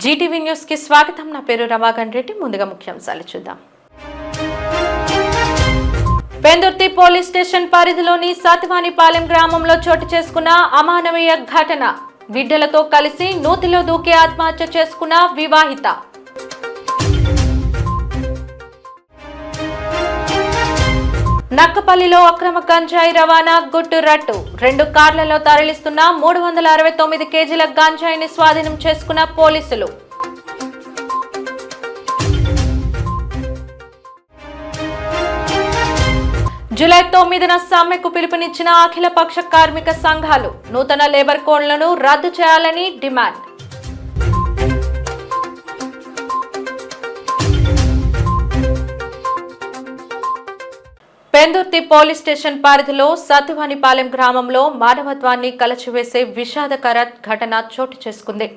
Zee TV news కి స్వాగతం. నా పేరు రమాకాంత్ రెడ్డి. ముందుగా ముఖ్యాంశాలు చూద్దాం. పెందుర్తి పోలీస్ స్టేషన్ పరిధిలోని సతివానిపాలెం గ్రామంలో చోటు చేసుకున్న అమానవీయ ఘటన. బిడ్డలతో కలిసి నూతిలో దూకి ఆత్మహత్య చేసుకున్న వివాహిత. నక్కపల్లిలో అక్రమ గంజాయి రవాణా గుట్టు రట్టు. 2 కార్లలో తరలిస్తున్న 369 కేజీల గంజాయిని స్వాధీనం చేసుకున్న పోలీసులు. జూలై 9న సమ్మెకు పిలుపునిచ్చిన అఖిలపక్ష కార్మిక సంఘాలు. నూతన లేబర్ కోడ్లను రద్దు చేయాలని డిమాండ్. పెందుర్తి పోలీస్ స్టేషన్ పరిధిలో సతివానిపాలెం గ్రామంలో మానవత్వాన్ని కలచివేసే విషాదకర ఘటన చోటు చేసుకుంది.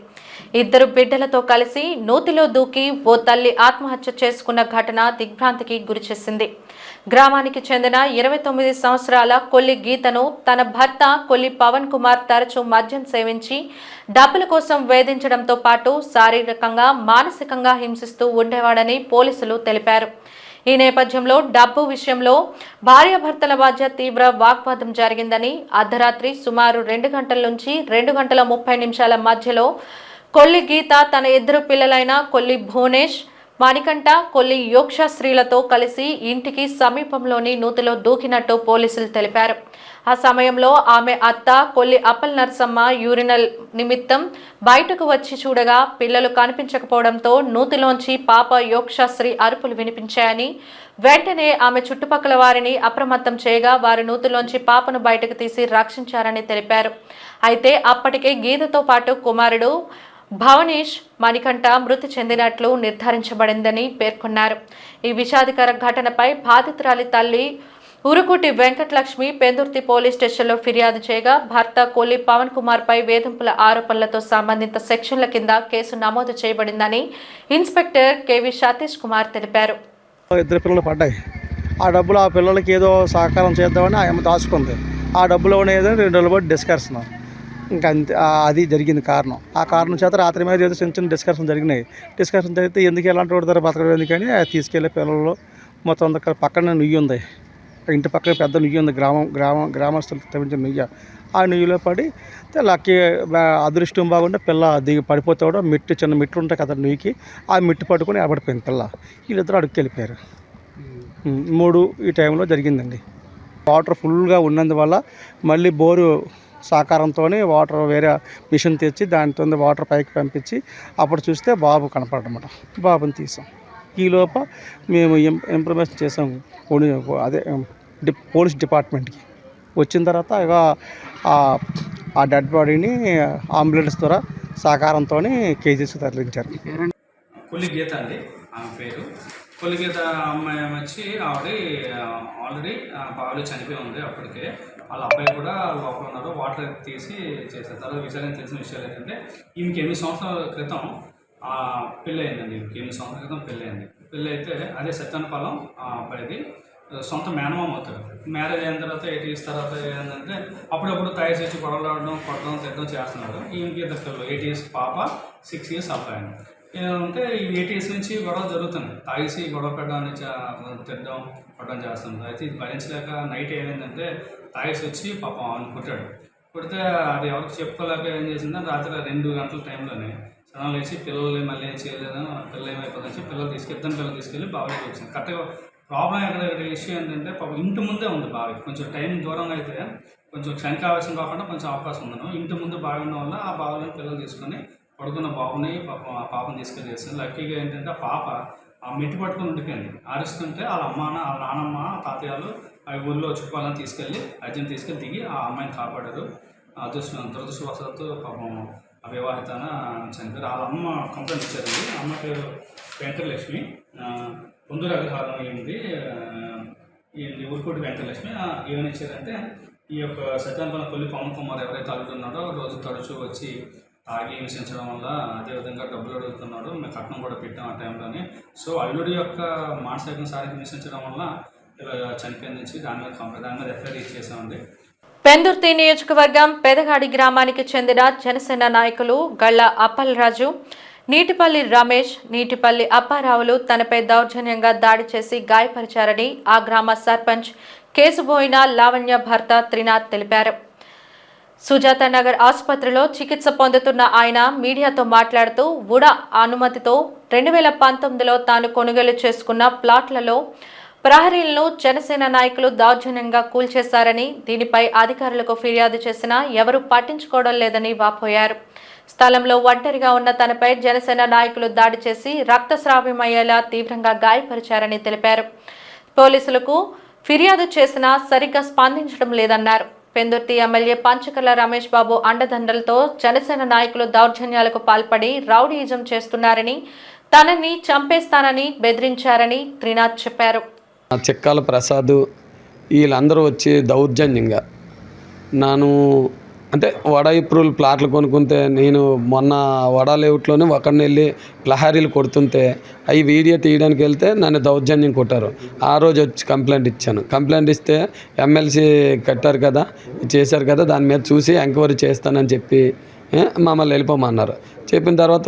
2 బిడ్డలతో కలిసి నూతిలో దూకి ఓ తల్లి ఆత్మహత్య చేసుకున్న ఘటన దిగ్భ్రాంతికి గురిచేసింది. గ్రామానికి చెందిన 29 సంవత్సరాల కొల్లి గీతను తన భర్త కొల్లి పవన్ కుమార్ తరచూ మద్యం సేవించి డబ్బుల కోసం వేధించడంతో పాటు శారీరకంగా మానసికంగా హింసిస్తూ ఉండేవాడని పోలీసులు తెలిపారు. ఈ నేపథ్యంలో డబ్బు విషయంలో భార్యాభర్తల మధ్య తీవ్ర వాగ్వాదం జరిగిందని, అర్ధరాత్రి సుమారు 2 గంటల నుంచి 2 గంటల 30 నిమిషాల మధ్యలో కొల్లి గీత తన 2 పిల్లలైన కొల్లి భువనేష్, మణికంఠ, కొల్లి యోక్షశ్రీలతో కలిసి ఇంటికి సమీపంలోని నూతిలో దూకినట్టు పోలీసులు తెలిపారు. ఆ సమయంలో ఆమె అత్త కొల్లి అప్పల్ నర్సమ్మ యూరినల్ నిమిత్తం బయటకు వచ్చి చూడగా పిల్లలు కనిపించకపోవడంతో నూతిలోంచి పాప యోక్షశ్రీ అరుపులు వినిపించాయని, వెంటనే ఆమె చుట్టుపక్కల వారిని అప్రమత్తం చేయగా వారు నూతిలోంచి పాపను బయటకు తీసి రక్షించారని తెలిపారు. అయితే అప్పటికే గీతతో పాటు కుమారుడు భవనేష్, మణికంఠ మృతి చెందినట్లు నిర్ధారించబడిందని పేర్కొన్నారు. ఈ విషాదకర ఘటనపై బాధితురాలి తల్లి ఉరుకుటి వెంకటలక్ష్మి పెందుర్తి పోలీస్ స్టేషన్లో ఫిర్యాదు చేయగా భర్త కొల్లి పవన్ కుమార్ పై వేధింపుల ఆరోపణలతో సంబంధిత సెక్షన్ల కింద కేసు నమోదు చేయబడిందని ఇన్స్పెక్టర్ కేవి సతీష్ కుమార్ తెలిపారు. 2 పిల్లలు పడ్డాయి. ఆ డబ్బులు ఆ పిల్లలకి ఏదో సహకారం చేద్దామని ఆమె దాచుకుంది. ఆ డబ్బులు ఏదో 2 రోజులు బట్టి డిస్కషన్ ఇంకా అంతే. అది జరిగింది కారణం. ఆ కారణం చేత రాత్రి మీద ఏదో చిన్న డిస్కషన్ జరిగినాయి. డిస్కషన్ జరిగితే ఎందుకు ఎలాంటి వాడతారు బతకడం ఎందుకని తీసుకెళ్లే పిల్లలు మొత్తం అందరు పక్కన నుయ్యి ఉంది. ఇంటి పక్కన పెద్ద నుయ్యి ఉంది. గ్రామస్తులకు తవ్వించిన నుయ్య. ఆ నుయ్యిలో పడి లక్కీ అదృష్టం బాగుంటే పిల్ల దిగి పడిపోతాడు. చిన్న మెట్లు ఉంటాయి కదా నుయ్యికి. ఆ మెట్టు పట్టుకొని ఆపడిపోయింది పిల్ల. వీళ్ళిద్దరు అడుగుకి వెళ్ళిపోయారు. 3 ఈ టైంలో జరిగిందండి. వాటర్ ఫుల్గా ఉన్నందువల్ల మళ్ళీ బోరు సహకారంతో వాటర్ వేరే మిషన్ తెచ్చి దానితో వాటర్ పైకి పంపించి అప్పుడు చూస్తే బాబు కనపడమాట. బాబుని తీసాం. ఈలోప మేము ఇన్ఫర్మేషన్ చేసాం అదే పోలీస్ డిపార్ట్మెంట్కి. వచ్చిన తర్వాత ఇక ఆ డెడ్ బాడీని అంబులెన్స్ ద్వారా సహకారంతో కేజీస్కి తరలించారు. కొల్లి గీత అండి ఆమె పేరు. కొల్లి గీత అమ్మాయి వచ్చి ఆల్రెడీ బావిలో చనిపోయి ఉంది. అప్పటికే వాళ్ళ అబ్బాయి కూడా లోపల ఉన్నారు. వాటర్ తీసి చేశారు. తర్వాత తెలిసిన విషయాలు ఏంటంటే ఈమెకి 8 సంవత్సరాల క్రితం పెళ్ళి అయిందండి. ఈమెకి 8 సంవత్సరాల క్రితం పెళ్ళి అయింది. పెళ్ళి అయితే అదే సత్యనపాలెం అబ్బాయిది సొంత మేనమామ అవుతాడు. మ్యారేజ్ అయిన తర్వాత 8 years తర్వాత ఏంటంటే అప్పుడప్పుడు తయారు చేసి గొడవలు ఆడడం, కొట్టడం, తిట్టడం చేస్తున్నాడు. ఈమెకి 2 పిల్లలు, 8 years పాప, 6 years అబ్బాయి. ఏంటంటే ఈ 8 years నుంచి గొడవ జరుగుతున్నాయి. తాగేసి గొడవ పెట్టడం, తిట్టడం, కొట్టడం చేస్తుంది. అయితే ఇది భరించలేక నైట్ ఏమైందంటే తాగేసి వచ్చి పాపం ఆమెను కొట్టాడు. కొడితే అది ఎవరికి చెప్పుకోలేక ఏం చేసిందని రాత్రి 2 గంటల టైంలోనే సడన్ లేచి పిల్లలు మళ్ళీ ఏం చేయలేదు, పిల్లలు ఏమైపోతుందని పిల్లలు తీసుకెళ్ళి బావిలోకి వచ్చింది. కరెక్ట్గా ప్రాబ్లం ఎక్కడ ఇష్యూ ఏంటంటే పాపం ఇంటి ముందే ఉంది బావి. కొంచెం టైం దూరంగా అయితే కొంచెం క్షణికావేశం కాకుండా కొంచెం అవకాశం ఉందను. ఇంటి ముందు బావి ఉండడం వల్ల ఆ బావిలో పిల్లలు తీసుకొని పడుకున్న బాబుని ఆ పాపను తీసుకెళ్ళి చేసింది. లక్కీగా ఏంటంటే ఆ పాప ఆ మెట్టి పట్టుకొని ఉండిపోయింది. అరుస్తుంటే వాళ్ళ వాళ్ళ నాన్నమ్మ, తాతయ్యలు ఆ ఊళ్ళో చుట్టుపక్కలని తీసుకెళ్ళి అర్జెంట్ తీసుకెళ్ళి దిగి ఆ అమ్మాయిని కాపాడారు. దురదృష్టవశాత్తు పాపం ఆ వివాహితన చనిపోయారు. వాళ్ళ అమ్మ కంప్లైంట్ ఇచ్చారండి. అమ్మ పేరు వెంకటలక్ష్మి. పొందూరు అగ్రహారం అయింది. ఊరుకోటి వెంకటలక్ష్మి. ఏమని ఇచ్చారంటే ఈ యొక్క సత్యనారాయణ కొల్లి పవన్ కుమార్ ఎవరైతే అడుగుతున్నాడో రోజు తరచూ వచ్చి తాగి హింసించడం వల్ల అదేవిధంగా డబ్బులు అడుగుతున్నాడు. మేము కట్నం కూడా పెట్టాం ఆ టైంలోనే. సో అల్లుడి యొక్క మానసిక శారీరక హింసించడం వల్ల ఇలా చనిపోయింది. దాని మీద ఎఫ్ఐఆర్ ఇచ్చేసామండి. పెందుర్తి నియోజకవర్గం పెదగాడి గ్రామానికి చెందిన జనసేన నాయకులు గళ్ళ అప్పల్ రాజు నీటిపల్లి రమేష్, నీటిపల్లి అప్పారావులు తనపై దౌర్జన్యంగా దాడి చేసి గాయపరిచారని ఆ గ్రామ సర్పంచ్ కేసుబోయిన లావణ్య భర్త త్రినాథ్ తెలిపారు. సుజాత నగర్ ఆసుపత్రిలో చికిత్స పొందుతున్న ఆయన మీడియాతో మాట్లాడుతూ వుడా అనుమతితో 2019లో తాను కొనుగోలు చేసుకున్న ప్లాట్లలో ప్రహరీలను జనసేన నాయకులు దౌర్జన్యంగా కూల్చేశారని, దీనిపై అధికారులకు ఫిర్యాదు చేసినా ఎవరూ పట్టించుకోవడం లేదని వాపోయారు. స్థలంలో ఒంటరిగా ఉన్న తనపై జనసేన నాయకులు దాడి చేసి రక్తస్రావమయ్యేలా తీవ్రంగా గాయపరిచారని తెలిపారు. పోలీసులకు ఫిర్యాదు చేసినా సరిగ్గా స్పందించడం లేదన్నారు. పెందుర్తి ఎమ్మెల్యే పంచకర్ల రమేష్ బాబు అండదండలతో జనసేన నాయకులు దౌర్జన్యాలకు పాల్పడి రౌడీయిజం చేస్తున్నారని, తనని చంపేస్తానని బెదిరించారని త్రినాథ్ చెప్పారు. చెక్కాల ప్రసాద్ వీళ్ళందరూ వచ్చి దౌర్జన్యంగా నాను అంటే వడ ఇప్రూల్ ప్లాట్లు కొనుక్కుంటే నేను మొన్న వడ లేఅవుట్లోనే ఒకరిని వెళ్ళి లహారీలు కొడుతుంటే అవి వీడియో తీయడానికి వెళ్తే నన్ను దౌర్జన్యం కొట్టారు. ఆ రోజు వచ్చి కంప్లైంట్ ఇచ్చాను. కంప్లైంట్ ఇస్తే ఎమ్మెల్సీ కట్టారు కదా, చేశారు కదా, దాని మీద చూసి ఎంక్వైరీ చేస్తానని చెప్పి మమ్మల్ని వెళ్ళిపోమన్నారు. చెప్పిన తర్వాత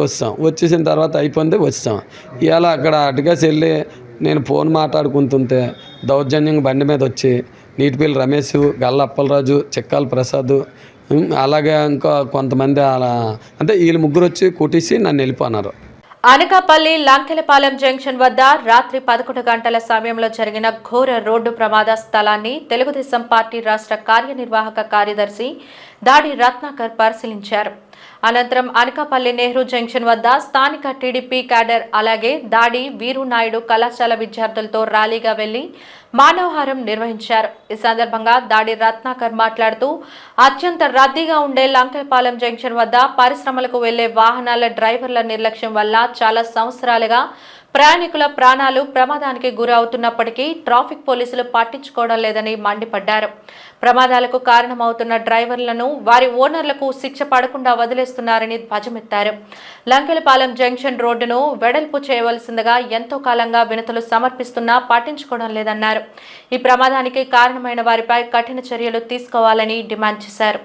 వచ్చేసిన తర్వాత అయిపోయింది వచ్చాం. ఇవాళ అక్కడ అటుగా వెళ్ళి నేను ఫోన్ మాట్లాడుకుంటుంటే దౌర్జన్యంగా బండి మీద వచ్చి నీటిపల్లి రమేష్, గల్ల అప్పలరాజు, చెక్కాల ప్రసాద్ అలాగే ఇంకా కొంతమంది అలా అంటే వీళ్ళు ముగ్గురు వచ్చి కొట్టేసి నన్ను వెళ్ళిపోన్నారు. అనకాపల్లి లంకెలపాలెం జంక్షన్ వద్ద రాత్రి 11 గంటల సమయంలో జరిగిన ఘోర రోడ్డు ప్రమాద స్థలాన్ని తెలుగుదేశం పార్టీ రాష్ట్ర కార్యనిర్వాహక కార్యదర్శి దాడి రత్నాకర్ పరిశీలించారు. అనంతరం అనకాపల్లి నెహ్రూ జంక్షన్ వద్ద స్థానిక టీడీపీ క్యాడర్ అలాగే దాడి వీరునాయుడు కళాశాల విద్యార్థులతో ర్యాలీగా వెళ్లి మానవహారం నిర్వహించారు. ఈ సందర్భంగా దాడి రత్నాకర్ మాట్లాడుతూ అత్యంత రద్దీగా ఉండే లంకెలపాలెం జంక్షన్ వద్ద పరిశ్రమలకు వెళ్లే వాహనాల డ్రైవర్ల నిర్లక్ష్యం వల్ల చాలా సంవత్సరాలుగా ప్రయాణికుల ప్రాణాలు ప్రమాదానికి గురవుతున్నప్పటికీ ట్రాఫిక్ పోలీసులు పట్టించుకోవడం లేదని మండిపడ్డారు. ప్రమాదాలకు కారణమవుతున్న డ్రైవర్లను వారి ఓనర్లకు శిక్ష పడకుండా వదిలేస్తున్నారని ధ్వజమెత్తారు. లంకెలపాలెం జంక్షన్ రోడ్డును వెడల్పు చేయవలసిందిగా ఎంతో కాలంగా వినతులు సమర్పిస్తున్నా పట్టించుకోవడం లేదన్నారు. ఈ ప్రమాదానికి కారణమైన వారిపై కఠిన చర్యలు తీసుకోవాలని డిమాండ్ చేశారు.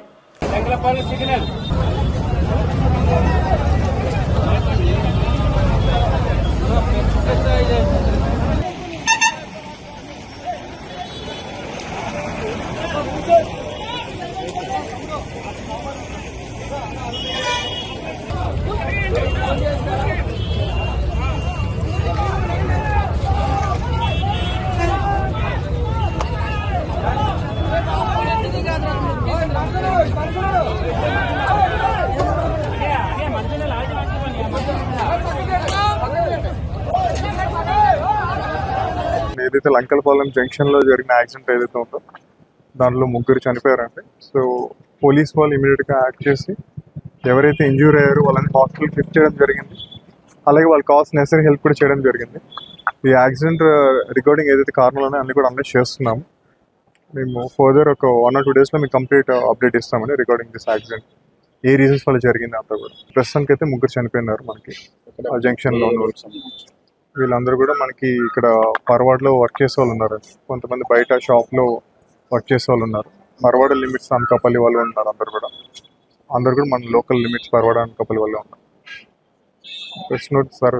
ఏదైతే లంకెలపాలెం జంక్షన్లో జరిగిన యాక్సిడెంట్ ఏదైతే ఉందో దాంట్లో ముగ్గురు చనిపోయారండి. సో పోలీస్ వాళ్ళు ఇమీడియట్గా యాక్ట్ చేసి ఎవరైతే ఇంజ్యూర్ అయ్యారో వాళ్ళని హాస్పిటల్కి షిఫ్ట్ చేయడం జరిగింది. అలాగే వాళ్ళకి కావాల్సిన నెసరీ హెల్ప్ కూడా చేయడం జరిగింది. ఈ యాక్సిడెంట్ రికార్డింగ్ ఏదైతే కారణాలు అన్నీ కూడా అప్డేట్ చేస్తున్నాము. మేము ఫర్దర్ ఒక 1 or 2 daysలో మీకు కంప్లీట్ అప్డేట్ ఇస్తామండి recording this accident, A reasons వల్ల జరిగింది అంతా కూడా. ప్రస్తుతానికి అయితే ముగ్గురు చనిపోయినారు మనకి ఆ జంక్షన్లో. వీళ్ళందరూ కూడా మనకి ఇక్కడ పర్వాడలో వర్క్ చేసే వాళ్ళు ఉన్నారు, కొంతమంది బయట షాప్లో వర్క్ చేసే వాళ్ళు ఉన్నారు. పర్వాడ లిమిట్స్ అనకాపల్లి వాళ్ళు ఉన్నారు. అందరు కూడా మన లోకల్ లిమిట్స్ పర్వాడ అనకాపల్లి వాళ్ళు ఉన్నారు. ప్రెస్ నోట్ సార్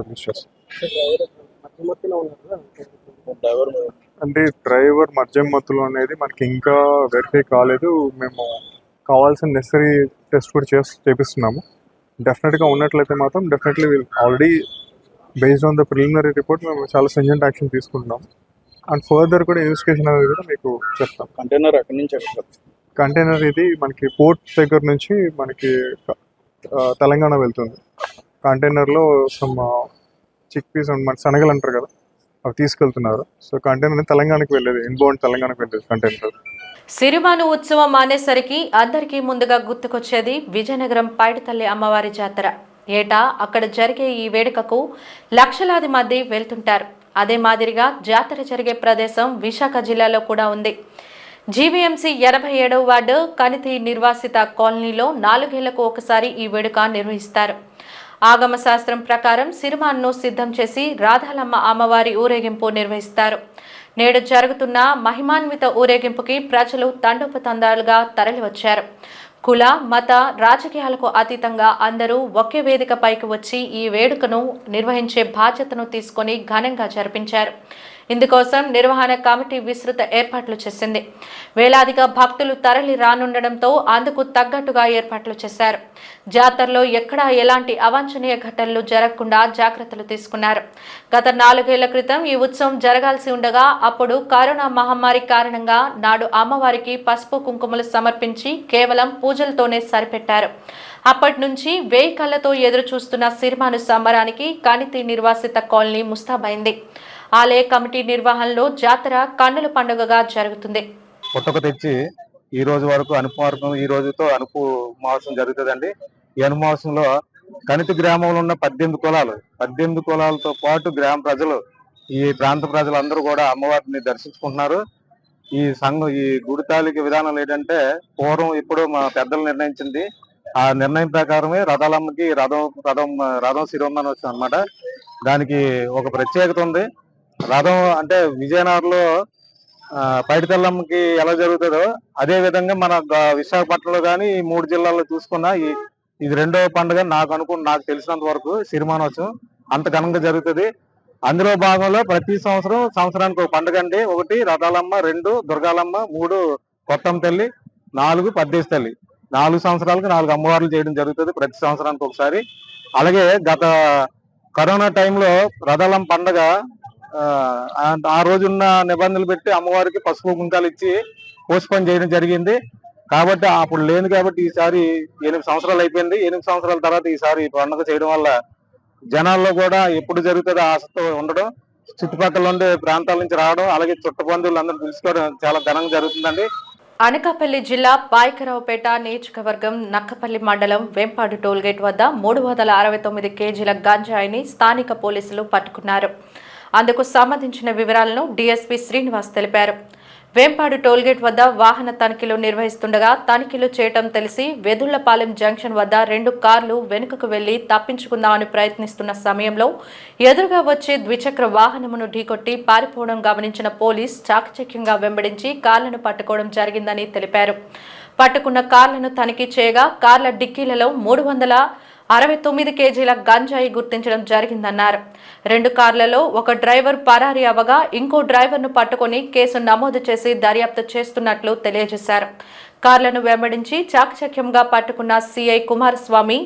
అంటే డ్రైవర్ మద్యం మత్తులో అనేది మనకి ఇంకా వెరిఫై కాలేదు. మేము కావాల్సిన నెసరీ టెస్ట్ కూడా చేపిస్తున్నాము. డెఫినెట్గా ఉన్నట్లయితే మాత్రం definitely already based on the preliminary report మేము చాలా స్ట్రింజెంట్ యాక్షన్ తీసుకుంటున్నాం. అండ్ ఫర్దర్ కూడా ఇన్వెస్టిగేషన్ అనేది కూడా మీకు చెప్తాం. కంటైనర్ అక్కడి నుంచి కంటైనర్ ఇది మనకి పోర్ట్ దగ్గర నుంచి మనకి తెలంగాణ వెళ్తుంది. కంటైనర్లో సమ్ చిక్ పీస్ మన శనగలు అంటారు కదా, అవి తీసుకెళ్తున్నారు. సో కంటైనర్ తెలంగాణకి వెళ్ళేది, ఇన్బౌండ్ తెలంగాణకి వెళ్ళేది కంటైనర్. సిరిమాను ఉత్సవం అనేసరికి అందరికీ ముందుగా గుర్తుకొచ్చేది విజయనగరం పైడితల్లి అమ్మవారి జాతర. ఏటా అక్కడ జరిగే ఈ వేడుకకు లక్షలాది మంది వెళ్తుంటారు. అదే మాదిరిగా జాతర జరిగే ప్రదేశం విశాఖ జిల్లాలో కూడా ఉంది. జీవీఎంసీ 87వ వార్డు కనితి నిర్వాసిత కాలనీలో 4 ఏళ్లకు ఒకసారి ఈ వేడుక నిర్వహిస్తారు. ఆగమ శాస్త్రం ప్రకారం సిరిమాన్ను సిద్ధం చేసి రాధాలమ్మ అమ్మవారి ఊరేగింపు నిర్వహిస్తారు. నేడు జరుగుతున్న మహిమాన్విత ఊరేగింపుకి ప్రజలు తండోపతండాలుగా తరలివచ్చారు. కుల మత రాజకీయాలకు అతీతంగా అందరూ ఒకే వేదికపైకి వచ్చి ఈ వేడుకను నిర్వహించే బాధ్యతను తీసుకొని ఘనంగా జరిపించారు. ఇందుకోసం నిర్వహణ కమిటీ విస్తృత ఏర్పాట్లు చేసింది. వేలాదిగా భక్తులు తరలి రానుండడంతో అందుకు తగ్గట్టుగా ఏర్పాట్లు చేశారు. జాతరలో ఎక్కడా ఎలాంటి అవాంఛనీయ ఘటనలు జరగకుండా జాగ్రత్తలు తీసుకున్నారు. గత 4 ఏళ్ల క్రితం ఈ ఉత్సవం జరగాల్సి ఉండగా అప్పుడు కరోనా మహమ్మారి కారణంగా నాడు అమ్మవారికి పసుపు కుంకుమలు సమర్పించి కేవలం పూజలతోనే సరిపెట్టారు. అప్పటి నుంచి 1000 కళ్లతో ఎదురు చూస్తున్న సిరిమాను సంబరానికి కనితి నిర్వాసిత కాలనీ ముస్తాబైంది. ఆలయ కమిటీ నిర్వహణలో జాతర కన్నుల పండుగగా జరుగుతుంది. పుట్టక తెచ్చి ఈ రోజు వరకు అనుపమార్గం ఈ రోజుతో అనుపు మహోత్సవం జరుగుతుందండి. ఈ అనుమాసంలో కనితి గ్రామంలో ఉన్న 18 కులాలతో పాటు గ్రామ ప్రజలు, ఈ ప్రాంత ప్రజలందరూ కూడా అమ్మవారిని దర్శించుకుంటున్నారు. ఈ గుడి తాలూకు విధానం ఏంటంటే పూర్వం ఇప్పుడు మా పెద్దలు నిర్ణయించింది. ఆ నిర్ణయం ప్రకారమే రథాలమ్మకి రథం శిరోమణోత్సవం అన్నమాట. దానికి ఒక ప్రత్యేకత ఉంది. రథం అంటే విజయనగరంలో పైడితల్లమ్మకి ఎలా జరుగుతుందో అదే విధంగా మన విశాఖపట్నంలో కానీ ఈ 3 జిల్లాల్లో చూసుకున్నా ఇది రెండవ పండుగ నాకు తెలిసినంత వరకు సిరిమానోత్సవం అంత ఘనంగా జరుగుతుంది. అందులో భాగంలో ప్రతి సంవత్సరానికి ఒక పండుగ అండి. 1 రథాలమ్మ, 2 దుర్గాలమ్మ, 3 కొత్తమ్మ తల్లి, 4 పద్దేశ తల్లి. 4 సంవత్సరాలకు 4 అమ్మవార్లు చేయడం జరుగుతుంది ప్రతి సంవత్సరానికి ఒకసారి. అలాగే గత కరోనా టైంలో రథాలమ్మ పండుగ ఆ రోజున్న నిబంధనలు పెట్టి అమ్మవారికి పసుపు కుంకాలు ఇచ్చి పోస్ట్పోన్ చేయడం జరిగింది. కాబట్టి అప్పుడు లేదు కాబట్టి ఈసారి 8 సంవత్సరాలు అయిపోయింది. 8 సంవత్సరాల తర్వాత ఈసారి పండుగ చేయడం వల్ల జనాల్లో కూడా ఎప్పుడు జరుగుతుందో ఆసక్తి ఉండడం, చుట్టుపక్కల ఉండే ప్రాంతాల నుంచి రావడం, అలాగే చుట్టబంధువులు అందరూ పిలుచుకోవడం చాలా ఘనంగా జరుగుతుందండి. అనకాపల్లి జిల్లా పాయకరావుపేట నియోజకవర్గం నక్కపల్లి మండలం వేంపాడు టోల్గేట్ వద్ద 369 కేజీల గంజాయిని స్థానిక పోలీసులు పట్టుకున్నారు. అందుకు సంబంధించిన వివరాలను డీఎస్పీ శ్రీనివాస్ తెలిపారు. వేంపాడు టోల్గేట్ వద్ద వాహన తనిఖీలు నిర్వహిస్తుండగా తనిఖీలు చేయటం తెలిసి వెదుళ్లపాలెం జంక్షన్ వద్ద 2 కార్లు వెనుకకు వెళ్లి తప్పించుకుందామని ప్రయత్నిస్తున్న సమయంలో ఎదురుగా వచ్చే ద్విచక్ర వాహనమును ఢీకొట్టి పారిపోవడం గమనించిన పోలీస్ చాకచక్యంగా వెంబడించి కార్లను పట్టుకోవడం జరిగిందని తెలిపారు. పట్టుకున్న కార్లను తనిఖీ చేయగా కార్ల డిక్కీలలో 369 కేజీల గంజాయి గుర్తించడం జరిగిందన్నారు. 2 కార్లలో ఒక డ్రైవర్ పరారీ అవ్వగా ఇంకో డ్రైవర్ను పట్టుకుని కేసు నమోదు చేసి దర్యాప్తు చేస్తున్నట్లు తెలియజేశారు. కార్లను వెంబడించి చాకచక్యంగా పట్టుకున్న సిఐ కుమారస్వామి,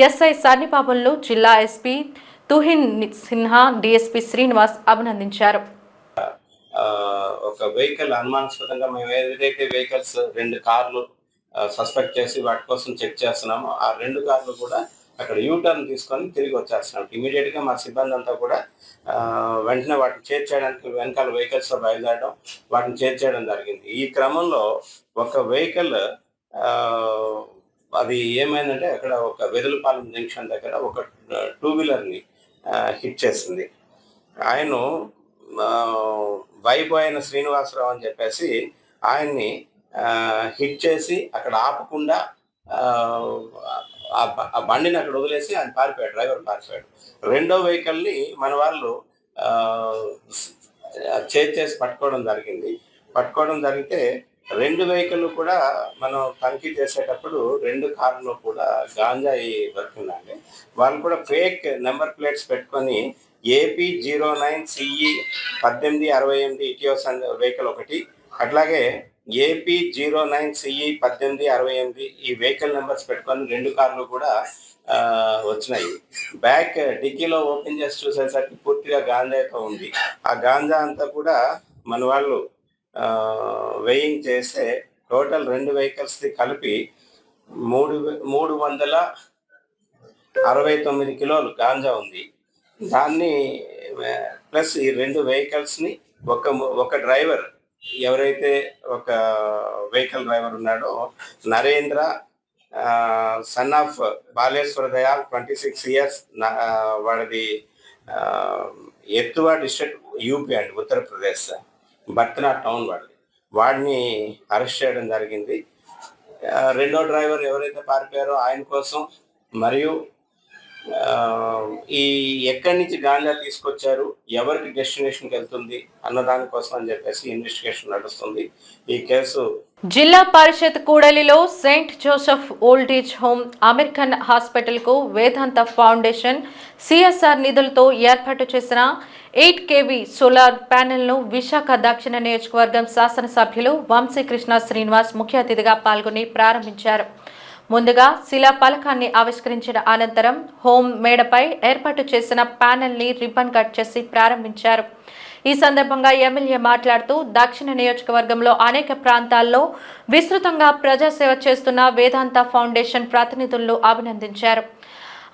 ఎస్ఐ సన్నిబాబులను జిల్లా ఎస్పీ తుహిన్ సిన్హా, డీఎస్పీ శ్రీనివాస్ అభినందించారు. ఒక వెహికల్ అనుమానాస్పదంగా మేము ఏదైతే వెహికల్స్ 2 కార్లు సస్పెక్ట్ చేసి వాటి కోసం చెక్ చేస్తున్నామో ఆ 2 కార్లు కూడా అక్కడ యూటర్న్ తీసుకొని తిరిగి వచ్చేస్తున్నాం. ఇమీడియట్గా మా సిబ్బంది అంతా కూడా వెంటనే వాటిని చేర్చేయడానికి వెనకాల వెహికల్స్తో బయలుదేరడం, వాటిని చేర్చేయడం జరిగింది. ఈ క్రమంలో ఒక వెహికల్ అది ఏమైందంటే అక్కడ ఒక వెదులపాలెం జంక్షన్ దగ్గర ఒక 2 వీలర్ని హిట్ చేసింది. ఆయన వైబోయిన శ్రీనివాసరావు అని చెప్పేసి ఆయన్ని హిట్ చేసి అక్కడ ఆపకుండా ఆ బండిని అక్కడ వదిలేసి ఆయన పారిపోయాడు, డ్రైవర్ పారిపోయాడు. రెండో వెహికల్ని మన వాళ్ళు చేసి పట్టుకోవడం జరిగితే 2 వెహికల్ కూడా మనం తనిఖీ చేసేటప్పుడు 2 కార్లలో కూడా గాంజాయి దొరికిందండి. వాళ్ళు కూడా ఫేక్ నెంబర్ ప్లేట్స్ పెట్టుకొని AP09CE 1868 ఇటియోస్ వెహికల్ ఒకటి, అట్లాగే AP09CE 1868 ఈ వెహికల్ నెంబర్స్ పెట్టుకొని 2 కార్లు కూడా వచ్చినాయి. బ్యాక్ డిక్కీలో ఓపెన్ చేసి చూసేసరికి పూర్తిగా గాంజాతో ఉంది. ఆ గాంజా అంతా కూడా మన వాళ్ళు వెయింగ్ చేస్తే టోటల్ 2 వెహికల్స్ది కలిపి 369 కిలోలు గాంజా ఉంది. దాన్ని ప్లస్ ఈ 2 వెహికల్స్ని ఒక డ్రైవర్ ఎవరైతే ఒక వెహికల్ డ్రైవర్ ఉన్నాడో Narendra son of Baleshwar Dayal 26 years, వాడిది ఎత్తువా డిస్ట్రిక్ట్ యూపీ అండి, ఉత్తరప్రదేశ్, బర్త్నా టౌన్ వాడిని అరెస్ట్ చేయడం జరిగింది. రెండో డ్రైవర్ ఎవరైతే పారిపోయారో ఆయన కోసం మరియు ఈ ఎక్కడి నుంచి గాంజా తీసుకొచ్చారు, ఎవరికి డెస్టినేషన్కి వెళ్తుంది అన్న దానికోసం అని చెప్పేసి ఇన్వెస్టిగేషన్ నడుస్తుంది. ఈ కేసు జిల్లా పరిషత్ కూడలిలో Saint Joseph old age home, American hospital కు వేదాంత ఫౌండేషన్ సిఎస్ఆర్ నిధులతో ఏర్పాటు చేసిన 8 kV సోలార్ ప్యానెల్ ను విశాఖ దక్షిణ నియోజకవర్గం శాసనసభ్యులు వంశీకృష్ణ శ్రీనివాస్ ముఖ్య అతిథిగా పాల్గొని ప్రారంభించారు. ముందుగా శిలా పలకాన్ని ఆవిష్కరించిన అనంతరం హోమ్ మేడపై ఏర్పాటు చేసిన ప్యానెల్ ని రిబ్బన్ కట్ చేసి ప్రారంభించారు. ఈ సందర్భంగా ఎమ్మెల్యే మాట్లాడుతూ దక్షిణ నియోజకవర్గంలో అనేక ప్రాంతాల్లో విస్తృతంగా ప్రజాసేవ చేస్తున్న వేదాంత ఫౌండేషన్ ప్రతినిధులను అభినందించారు.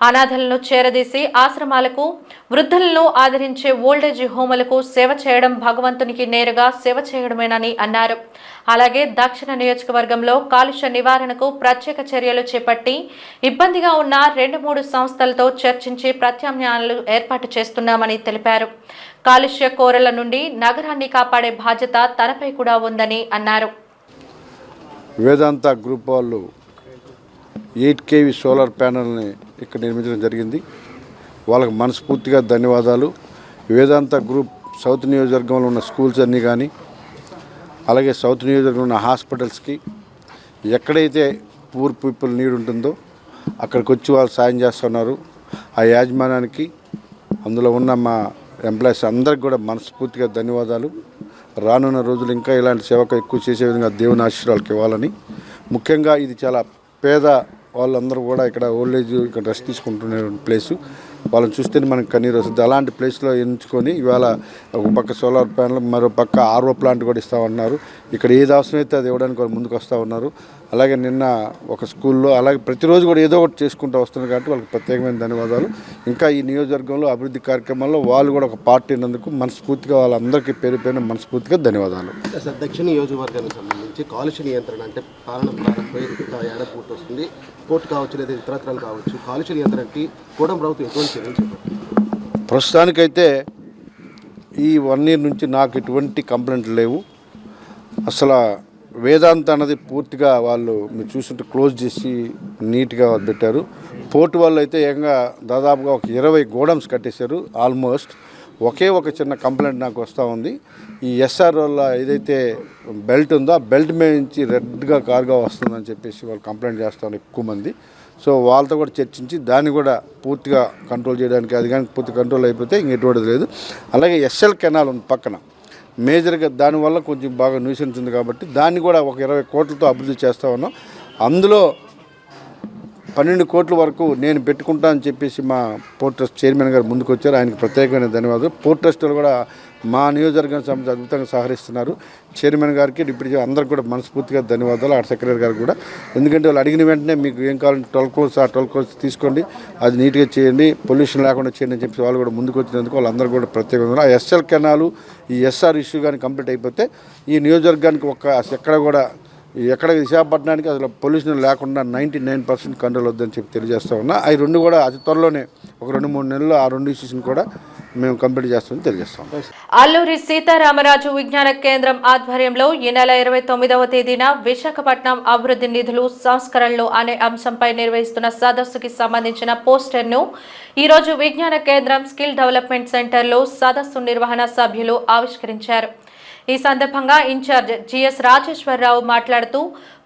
అనాథలను చేరదీసి ఆశ్రమాలకు, వృద్ధులను ఆదరించే ఓల్డేజ్ హోములకు సేవ చేయడం భగవంతునికి నేరుగా సేవ చేయడమేనని అన్నారు. అలాగే దక్షిణ నియోజకవర్గంలో కాలుష్య నివారణకు ప్రత్యేక చర్యలు చేపట్టి ఇబ్బందిగా ఉన్న 2-3 సంస్థలతో చర్చించి ప్రత్యామ్నాయాలు ఏర్పాటు చేస్తున్నామని తెలిపారు. కాలుష్య కోరల నుండి నగరాన్ని కాపాడే బాధ్యత తనపై కూడా ఉందని అన్నారు. వేదాంత గ్రూప్ వాళ్ళు 8 kV సోలార్ ప్యానెల్ని ఇక్కడ నిర్మించడం జరిగింది. వాళ్ళకి మనస్ఫూర్తిగా ధన్యవాదాలు. వేదాంత గ్రూప్ సౌత్ నియోజకవర్గంలో ఉన్న స్కూల్స్ అన్నీ కానీ, అలాగే సౌత్ నియోజకవర్గంలో ఉన్న హాస్పిటల్స్కి ఎక్కడైతే పూర్ పీపుల్ నీడ్ ఉంటుందో అక్కడికి వచ్చి వాళ్ళు సాయం చేస్తున్నారు. ఆ యాజమాన్యానికి, అందులో ఉన్న మా ఎంప్లాయీస్ అందరికి కూడా మనస్ఫూర్తిగా ధన్యవాదాలు. రానున్న రోజులు ఇంకా ఇలాంటి సేవకు ఎక్కువ చేసే విధంగా దేవుని ఆశీర్వాదాలకు ఇవ్వాలని. ముఖ్యంగా ఇది చాలా పేద వాళ్ళందరూ కూడా ఇక్కడ ఓల్డేజ్ ఇక్కడ రెస్ట్ తీసుకుంటున్న ప్లేసు. వాళ్ళని చూస్తేనే మనకు కన్నీరు వస్తుంది. అలాంటి ప్లేస్లో ఎంచుకొని ఇవాళ ఒక పక్క సోలార్ ప్యానల్, మరో పక్క ఆర్ఓ ప్లాంట్ కూడా ఇస్తామన్నారు. ఇక్కడ ఏది అవసరమైతే అది ఇవ్వడానికి వాళ్ళు ముందుకు వస్తూ ఉన్నారు. అలాగే నిన్న ఒక స్కూల్లో, అలాగే ప్రతిరోజు కూడా ఏదో ఒకటి చేసుకుంటూ వస్తున్నారు కాబట్టి వాళ్ళకి ప్రత్యేకమైన ధన్యవాదాలు. ఇంకా ఈ నియోజకవర్గంలో అభివృద్ధి కార్యక్రమాల్లో వాళ్ళు కూడా ఒక పార్టీ అయినందుకు మనస్ఫూర్తిగా వాళ్ళందరికీ పేరు పేరున మనస్ఫూర్తిగా ధన్యవాదాలు. దక్షిణ నియోజకవర్గానికి సంబంధించి కాలుష్య నియంత్రణ అంటే పాలన ప్రారంభమై ఏడాది పూర్తి వస్తుంది. కోర్టు కావచ్చు లేదా ఇతరత్రాలు కావచ్చు, కాలుష్య నియంత్రణకి కూడా ప్రభుత్వం ఎటువంటి చర్యలు చేపట్టింది? ప్రస్తుతానికైతే ఈ 1 year నుంచి నాకు ఎటువంటి కంప్లైంట్లు లేవు. అసలు వేదాంత అన్నది పూర్తిగా వాళ్ళు మీరు చూస్తుంటే క్లోజ్ చేసి నీట్గా పెట్టారు. పోర్టు వాళ్ళు అయితే ఏకంగా దాదాపుగా ఒక 20 గోడమ్స్ కట్టేశారు. ఆల్మోస్ట్ ఒకే ఒక చిన్న కంప్లైంట్ నాకు వస్తూ ఉంది. ఈ ఎస్ఆర్ వల్ల ఏదైతే బెల్ట్ ఉందో ఆ బెల్ట్ మీద నుంచి రెడ్గా కారుగా వస్తుందని చెప్పేసి వాళ్ళు కంప్లైంట్ చేస్తారు ఎక్కువ మంది. సో వాళ్ళతో కూడా చర్చించి దాన్ని కూడా పూర్తిగా కంట్రోల్ చేయడానికి, అది కానీ పూర్తి కంట్రోల్ అయిపోతే ఇంకెటువంటిది లేదు. అలాగే ఎస్ఎల్ కెనాల్ ఉంది పక్కన, మేజర్గా దానివల్ల కొంచెం బాగా న్యూసెన్స్ ఉంది కాబట్టి దాన్ని కూడా ఒక 20 కోట్లతో అభివృద్ధి చేస్తూ ఉన్నాం. అందులో 12 కోట్ల వరకు నేను పెట్టుకుంటా అని చెప్పేసి మా పోర్ట్ ట్రస్ట్ చైర్మన్ గారు ముందుకు వచ్చారు. ఆయనకు ప్రత్యేకమైన ధన్యవాదాలు. పోర్ట్ ట్రస్టులు కూడా మా నియోజకవర్గానికి సంబంధించి అద్భుతంగా సహకరిస్తున్నారు. చైర్మన్ గారికి, డిప్యూటీ అందరికి కూడా మనస్ఫూర్తిగా ధన్యవాదాలు. ఆర్ట్ సెక్రటరీ గారికి కూడా, ఎందుకంటే వాళ్ళు అడిగిన వెంటనే మీకు ఏం కావాలంటే 12 crores ఆ 12 crores తీసుకోండి, అది నీట్గా చేయండి, పొల్యూషన్ లేకుండా చేయండి అని చెప్పి వాళ్ళు కూడా ముందుకు వచ్చినందుకు వాళ్ళందరూ కూడా ప్రత్యేకంగా. ఆ ఎస్ఎల్ కెనాలు, ఈ ఎస్ఆర్ ఇష్యూ కానీ కంప్లీట్ అయిపోతే ఈ నియోజకవర్గానికి ఎక్కడ విశాఖపట్నానికి అసలు పొల్యూషన్ లేకుండా 99% కంట్రోల్ వద్దని చెప్పి తెలియజేస్తా ఉన్నా. అవి 2 కూడా అతి త్వరలోనే ఒక 2-3 నెలల్లో ఆ 2 ఇష్యూస్ని కూడా మేము కంప్లీట్ చేస్తామని తెలియజేస్తాం. అల్లూరి సీతారామరాజు విజ్ఞాన కేంద్రం ఆధ్వర్యంలో ఈ నెల 29వ తేదీన విశాఖపట్నం అభివృద్ధి నిధులు సంస్కరణలు అనే అంశంపై నిర్వహిస్తున్న సదస్సుకి సంబంధించిన పోస్టర్ను ఈరోజు విజ్ఞాన కేంద్రం స్కిల్ డెవలప్మెంట్ సెంటర్లో సదస్సు నిర్వహణ సభ్యులు ఆవిష్కరించారు. ఈ సందర్భంగా ఇన్ఛార్జ్ జిఎస్ రాజేశ్వరరావు మాట్లాడుతూ,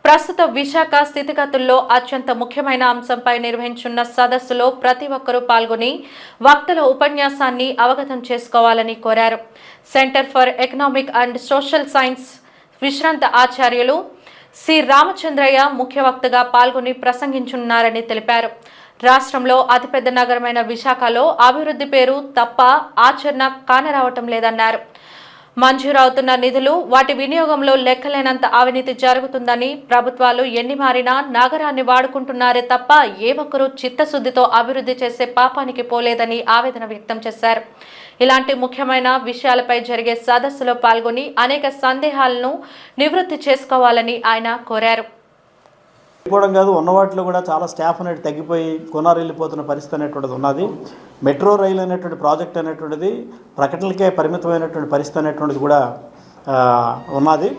ప్రస్తుత విశాఖ స్థితిగతుల్లో అత్యంత ముఖ్యమైన అంశంపై నిర్వహించున్న సదస్సులో ప్రతి ఒక్కరూ పాల్గొని వక్తల ఉపన్యాసాన్ని అవగతం చేసుకోవాలని కోరారు. Centre for economic and social science విశ్రాంత ఆచార్యులు సి రామచంద్రయ్య ముఖ్య వక్తగా పాల్గొని ప్రసంగించనున్నారని తెలిపారు. రాష్ట్రంలో అతిపెద్ద నగరమైన విశాఖలో అభివృద్ధి పేరు తప్ప ఆచరణ కానరావటం లేదన్నారు. మంజూరవుతున్న నిధులు, వాటి వినియోగంలో లెక్కలేనంత అవినీతి జరుగుతుందని, ప్రభుత్వాలు ఎన్ని మారినా నగరాన్ని వాడుకుంటున్నారే తప్ప ఏ ఒక్కరూ చిత్తశుద్ధితో అభివృద్ధి చేసే పాపానికి పోలేదని ఆవేదన వ్యక్తం చేశారు. ఇలాంటి ముఖ్యమైన విషయాలపై జరిగే సదస్సులో పాల్గొని అనేక సందేహాలను నివృత్తి చేసుకోవాలని ఆయన కోరారు. పోవడం కాదు, ఉన్న వాటిలో కూడా చాలా స్టాఫ్ అనేది తగ్గిపోయి కొనారు వెళ్ళిపోతున్న పరిస్థితి అనేటువంటిది ఉన్నది. మెట్రో రైలు అనేటువంటి ప్రాజెక్ట్ అనేటువంటిది ప్రకటనలకే పరిమితమైనటువంటి పరిస్థితి అనేటువంటిది కూడా ఉన్నది.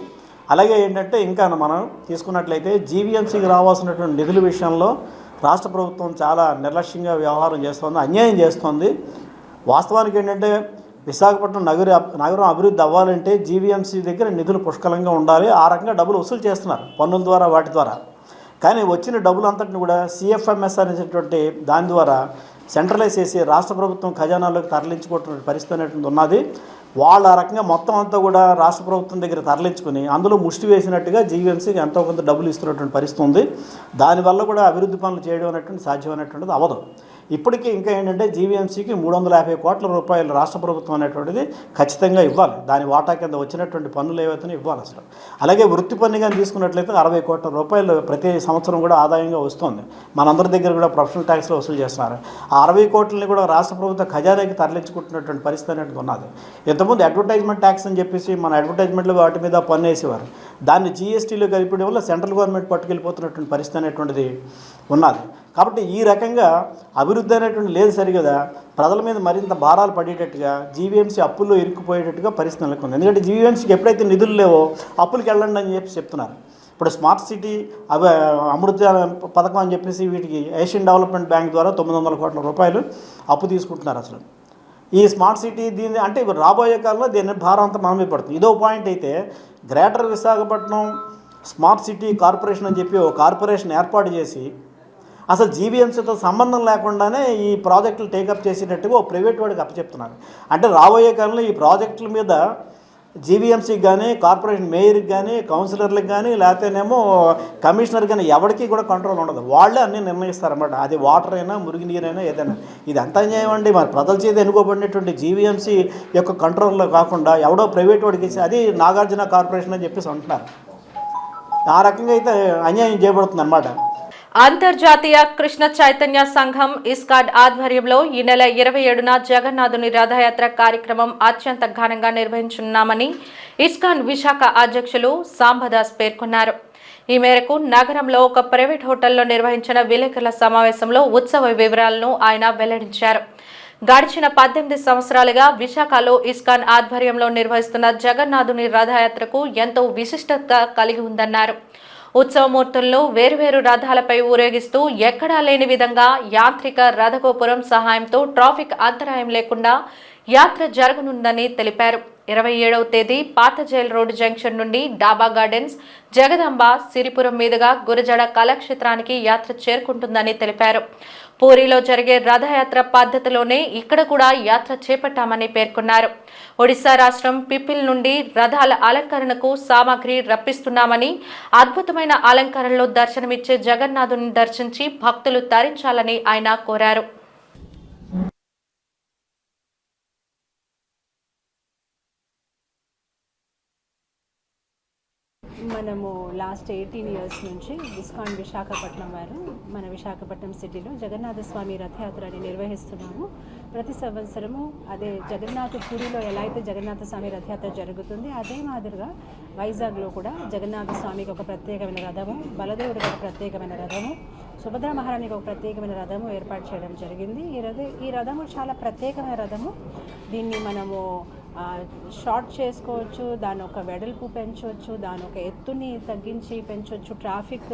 అలాగే ఏంటంటే ఇంకా మనం తీసుకున్నట్లయితే జీవీఎంసీకి రావాల్సినటువంటి నిధుల విషయంలో రాష్ట్ర ప్రభుత్వం చాలా నిర్లక్ష్యంగా వ్యవహారం చేస్తోంది, అన్యాయం చేస్తోంది. వాస్తవానికి ఏంటంటే విశాఖపట్నం నగరం అభివృద్ధి అవ్వాలంటే జీవీఎంసీ దగ్గర నిధులు పుష్కలంగా ఉండాలి. ఆ రకంగా డబ్బులు వసూలు చేస్తున్నారు పన్నుల ద్వారా, వాటి ద్వారా. కానీ వచ్చిన డబ్బులు అంతటిని కూడా సిఎఫ్ఎంఎస్ అనేటటువంటి దాని ద్వారా సెంట్రలైజ్ చేసి రాష్ట్ర ప్రభుత్వం ఖజానాలోకి తరలించుకుంటున్న పరిస్థితి అనేటువంటి ఉన్నది. వాళ్ళ రకంగా మొత్తం అంతా కూడా రాష్ట్ర ప్రభుత్వం దగ్గర తరలించుకుని అందులో ముష్టి వేసినట్టుగా జీవీఎంసీకి ఎంతో కొంత డబ్బులు ఇస్తున్నటువంటి పరిస్థితి ఉంది. దానివల్ల కూడా అభివృద్ధి పనులు చేయడం అనేటువంటి సాధ్యమైనటువంటిది అవ్వదు. ఇప్పటికీ ఇంకా ఏంటంటే జీవీఎంసీకి 350 కోట్ల రూపాయలు రాష్ట్ర ప్రభుత్వం అనేటువంటిది ఖచ్చితంగా ఇవ్వాలి. దాని వాటా కింద వచ్చినటువంటి పన్నులు ఏవైతే ఇవ్వాలి అసలు. అలాగే వృత్తి పన్ను కానీ తీసుకున్నట్లయితే 60 కోట్ల రూపాయలు ప్రతి సంవత్సరం కూడా ఆదాయంగా వస్తుంది. మనందరి దగ్గర కూడా ప్రొఫెషనల్ ట్యాక్స్లో వసూలు చేస్తున్నారు. ఆ 60 కోట్లని కూడా రాష్ట్ర ప్రభుత్వ ఖజానాకి తరలించుకుంటున్నటువంటి పరిస్థితి అనేది ఉన్నది. ఇంతకుముందు అడ్వర్టైజ్మెంట్ ట్యాక్స్ అని చెప్పేసి మన అడ్వర్టైజ్మెంట్లు వాటి మీద పన్ను వేసేవారు. దాన్ని జీఎస్టీలో కలిపడం వల్ల సెంట్రల్ గవర్నమెంట్ పట్టుకెళ్ళిపోతున్నటువంటి పరిస్థితి అనేటువంటిది ఉన్నది. కాబట్టి ఈ రకంగా అభివృద్ధి అనేటువంటి లేదు సరిగదా, ప్రజల మీద మరింత భారాలు పడేటట్టుగా జీవీఎంసీ అప్పుల్లో ఇరుక్కుపోయేటట్టుగా పరిస్థితి నెలకొంది. ఎందుకంటే జీవీఎంసీకి ఎప్పుడైతే నిధులు లేవో అప్పులకి వెళ్ళండి అని చెప్పి చెప్తున్నారు. ఇప్పుడు స్మార్ట్ సిటీ అమృత పథకం అని చెప్పేసి వీటికి ఏషియన్ డెవలప్మెంట్ బ్యాంక్ ద్వారా 900 కోట్ల రూపాయలు అప్పు తీసుకుంటున్నారు. అసలు ఈ స్మార్ట్ సిటీ దీన్ని అంటే రాబోయే కాలంలో దీని భారం అంతా మనమే పడుతుంది. ఇదో పాయింట్ అయితే greater Visakhapatnam smart city corporation అని చెప్పి ఒక కార్పొరేషన్ ఏర్పాటు చేసి అసలు జీవీఎంసీతో సంబంధం లేకుండానే ఈ ప్రాజెక్టులు టేకప్ చేసేటట్టుగా ఓ ప్రైవేట్ వాడికి అప్పచెప్తున్నారు. అంటే రాబోయే కాలంలో ఈ ప్రాజెక్టుల మీద జీవీఎంసీకి కానీ, కార్పొరేషన్ మేయర్కి కానీ, కౌన్సిలర్లకు కానీ, లేకపోతేనేమో కమిషనర్ కానీ ఎవరికి కూడా కంట్రోల్ ఉండదు. వాళ్ళే అన్నీ నిర్ణయిస్తారన్నమాట. అది వాటర్ అయినా, మురుగునీరైనా, ఏదైనా. ఇది అంత అన్యాయం అండి. మరి ప్రజల చేత ఎన్నుకోబడినటువంటి జీవీఎంసీ యొక్క కంట్రోల్లో కాకుండా ఎవడో ప్రైవేట్ వాడికి ఇచ్చి అది నాగార్జున కార్పొరేషన్ అని చెప్పేసి అంటున్నారు. ఆ రకంగా అయితే అన్యాయం చేయబడుతుంది అన్నమాట. అంతర్జాతీయ కృష్ణ చైతన్య సంఘం ఇస్కాన్ ఆధ్వర్యంలో ఈ నెల 27న జగన్నాథుని రథయాత్ర కార్యక్రమం అత్యంత ఘనంగా నిర్వహించనున్నామని ఇస్కాన్ విశాఖ అధ్యక్షులు సాంబదాస్ పేర్కొన్నారు. ఈ మేరకు నగరంలో ఒక ప్రైవేట్ హోటల్లో నిర్వహించిన విలేకరుల సమావేశంలో ఉత్సవ వివరాలను ఆయన వెల్లడించారు. గడిచిన 18 సంవత్సరాలుగా విశాఖలో ఇస్కాన్ ఆధ్వర్యంలో నిర్వహిస్తున్న జగన్నాథుని రథయాత్రకు ఎంతో విశిష్టత కలిగి ఉందన్నారు. ఉత్సవమూర్తులను వేర్వేరు రథాలపై ఊరేగిస్తూ ఎక్కడా లేని విధంగా యాంత్రిక రథగోపురం సహాయంతో ట్రాఫిక్ అంతరాయం లేకుండా యాత్ర జరగనుందని తెలిపారు. 27వ తేదీ పాత జైల్ రోడ్ జంక్షన్ నుండి డాబా గార్డెన్స్, జగదాంబ, సిరిపురం మీదుగా గురజాడ కళాక్షేత్రానికి యాత్ర చేరుకుంటుందని తెలిపారు. పూరిలో జరిగే రథయాత్ర పద్ధతిలోనే ఇక్కడ కూడా యాత్ర చేపట్టామని పేర్కొన్నారు. ఒడిశా రాష్ట్రం పిపిల్ నుండి రథాల అలంకరణకు సామాగ్రి రప్పిస్తున్నామని, అద్భుతమైన అలంకరణలో దర్శనమిచ్చే జగన్నాథుని దర్శించి భక్తులు తరించాలని ఆయన కోరారు. మనము లాస్ట్ 18 ఇయర్స్ నుంచి ఇస్కాన్ విశాఖపట్నం వారు మన విశాఖపట్నం సిటీలో జగన్నాథ స్వామి రథయాత్రని నిర్వహిస్తున్నాము. ప్రతి సంవత్సరము అదే జగన్నాథ పూరిలో ఎలా అయితే జగన్నాథ స్వామి రథయాత్ర జరుగుతుంది అదే మాదిరిగా వైజాగ్లో కూడా జగన్నాథ స్వామికి ఒక ప్రత్యేకమైన రథము, బలదేవుడికి ఒక ప్రత్యేకమైన రథము, సుభద్ర మహారాణికి ఒక ప్రత్యేకమైన రథము ఏర్పాటు చేయడం జరిగింది. ఈ రథము చాలా ప్రత్యేకమైన రథము. దీన్ని మనము షార్ట్ చేసుకోవచ్చు, దాని ఒక వెడల్పు పెంచవచ్చు, దాని ఒక ఎత్తుని తగ్గించి పెంచవచ్చు. ట్రాఫిక్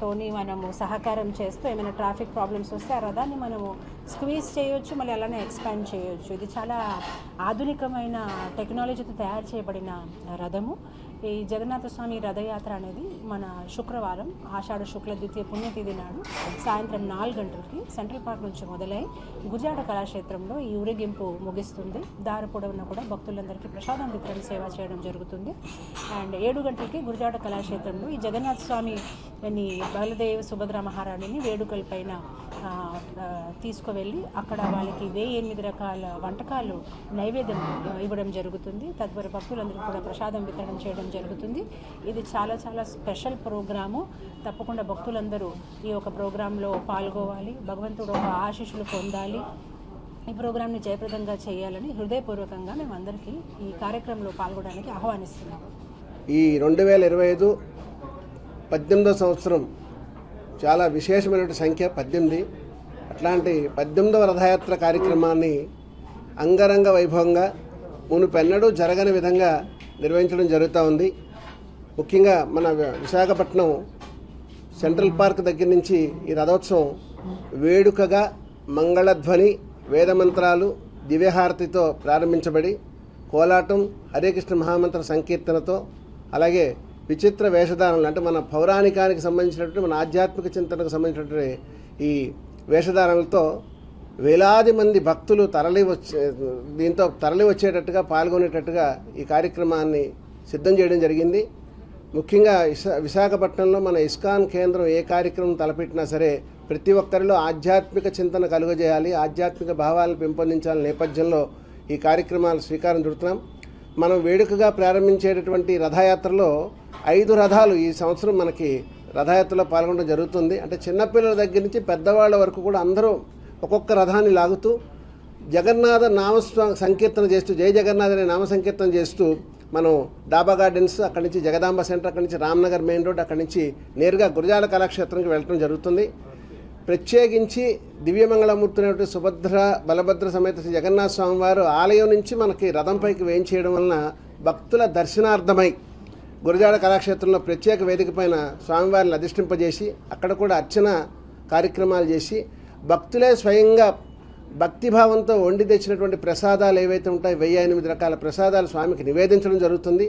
తోని మనము సహకారం చేస్తూ ఏమైనా ట్రాఫిక్ ప్రాబ్లమ్స్ వస్తే ఆ రథాన్ని మనము స్క్వీజ్ చేయవచ్చు, మళ్ళీ అలానే ఎక్స్పాండ్ చేయవచ్చు. ఇది చాలా ఆధునికమైన టెక్నాలజీతో తయారు చేయబడిన రథము. ఈ జగన్నాథ స్వామి రథయాత్ర అనేది మన శుక్రవారం ఆషాఢ శుక్ల ద్వితీయ పుణ్యతిథి నాడు సాయంత్రం 4 గంటలకి సెంట్రల్ పార్క్ నుంచి మొదలై గుజాడ కళాక్షేత్రంలో ఈ ఊరేగింపు ముగిస్తుంది. దారి పొడవునా కూడా భక్తులందరికీ ప్రసాదం వితరణ సేవ చేయడం జరుగుతుంది. అండ్ 7 గంటలకి గుజాడ కళాక్షేత్రంలో ఈ జగన్నాథ స్వామి బలదేవ్ సుభద్ర మహారాణిని వేడుకలపైన తీసుకువెళ్ళి అక్కడ వాళ్ళకి 1008 రకాల వంటకాలు నైవేద్యం ఇవ్వడం జరుగుతుంది. తద్వారా భక్తులందరికీ కూడా ప్రసాదం వితరణ చేయడం జరుగుతుంది. ఇది చాలా చాలా స్పెషల్ ప్రోగ్రాము. తప్పకుండా భక్తులందరూ ఈ ఒక ప్రోగ్రాంలో పాల్గొవాలి, భగవంతుడు ఒక ఆశీస్సులు పొందాలి. ఈ ప్రోగ్రాంని జయప్రదంగా చేయాలని హృదయపూర్వకంగా మేము అందరికీ ఈ కార్యక్రమంలో పాల్గొనడానికి ఆహ్వానిస్తున్నాం. ఈ 2025 18వ సంవత్సరం చాలా విశేషమైనటువంటి సంఖ్య 18. అట్లాంటి 18వ రథయాత్ర కార్యక్రమాన్ని అంగరంగ వైభవంగా మునుపెన్నడూ జరగని విధంగా నిర్వహించడం జరుగుతూ ఉంది. ముఖ్యంగా మన విశాఖపట్నం సెంట్రల్ పార్క్ దగ్గర నుంచి ఈ రథోత్సవం వేడుకగా మంగళధ్వని, వేదమంత్రాలు, దివ్యహారతితో ప్రారంభించబడి కోలాటం, హరే కృష్ణ మహామంత్ర సంకీర్తనతో, అలాగే విచిత్ర వేషధారణలు అంటే మన పౌరాణికానికి సంబంధించినటువంటి, మన ఆధ్యాత్మిక చింతనకు సంబంధించినటువంటి ఈ వేషధారణలతో వేలాది మంది భక్తులు తరలి వచ్చేటట్టుగా పాల్గొనేటట్టుగా ఈ కార్యక్రమాన్ని సిద్ధం చేయడం జరిగింది. ముఖ్యంగా విశాఖపట్నంలో మన ఇస్కాన్ కేంద్రం ఏ కార్యక్రమం తలపెట్టినా సరే ప్రతి ఒక్కరిలో ఆధ్యాత్మిక చింతన కలుగజేయాలి, ఆధ్యాత్మిక భావాలను పెంపొందించాలనే నేపథ్యంలో ఈ కార్యక్రమాలు శ్రీకారం చుడుతున్నాం. మనం వేడుకగా ప్రారంభించేటటువంటి రథయాత్రలో 5 రథాలు ఈ సంవత్సరం మనకి రథయాత్రలో పాల్గొనడం జరుగుతుంది. అంటే చిన్నపిల్లల దగ్గర నుంచి పెద్దవాళ్ళ వరకు కూడా అందరూ ఒక్కొక్క రథాన్ని లాగుతూ జగన్నాథ సంకీర్తన చేస్తూ, జై జగన్నాథ్ అనే నామ సంకీర్తన చేస్తూ మనం డాబా గార్డెన్స్, అక్కడి నుంచి జగదాంబ సెంటర్, అక్కడి నుంచి రామ్నగర్ మెయిన్ రోడ్, అక్కడి నుంచి నేరుగా గురజాల కళాక్షేత్రంకి వెళ్ళడం జరుగుతుంది. ప్రత్యేకించి దివ్యమంగళమూర్తి సుభద్ర బలభద్ర సమేత శ్రీ జగన్నాథ స్వామివారు ఆలయం నుంచి మనకి రథంపైకి వేయించేయడం వలన భక్తుల దర్శనార్థమై గురజాడ కళాక్షేత్రంలో ప్రత్యేక వేదిక పైన స్వామివారిని అధిష్ఠింపజేసి అక్కడ కూడా అర్చన కార్యక్రమాలు చేసి భక్తులే స్వయంగా భక్తిభావంతో వండి తెచ్చినటువంటి ప్రసాదాలు ఏవైతే ఉంటాయో 1008 రకాల ప్రసాదాలు స్వామికి నివేదించడం జరుగుతుంది.